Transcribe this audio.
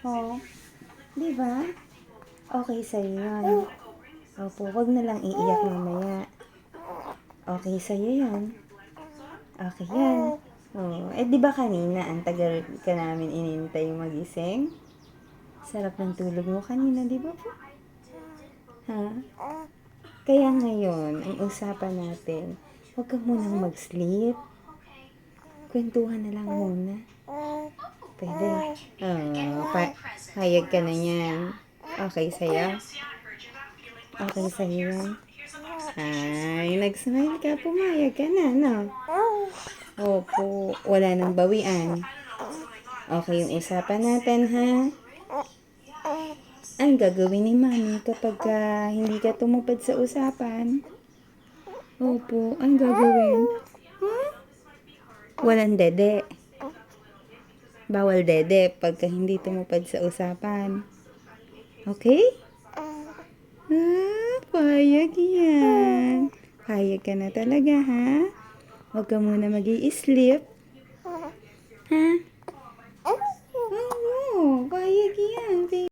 Oh, di ba? Okay sa'yo yun. Opo, wag na lang iiyak mamaya. Okay sa'yo yun. Okay yan. Oh, di ba kanina ang tagal ka namin inintay magising? Sarap ng tulog mo kanina, di ba po? Ha? Kaya ngayon, ang usapan natin, huwag ka munang mag-sleep. Kwentuhan na lang muna. Pwede. Hayag ka na yan. Okay sa'yo? Okay sa'yo yan? Ay, nag-smile ka. Pumayag ka na, no? Opo, wala nang bawian. Okay yung usapan natin, ha? Ang gagawin ni Mami kapag hindi ka tumupad sa usapan? Opo, ang gagawin? Huh? Walang dede. Bawal dede pagka hindi tumupad sa usapan. Okay? Payag yan. Payag ka na talaga, ha? Huwag ka muna mag-i-sleep. Ha?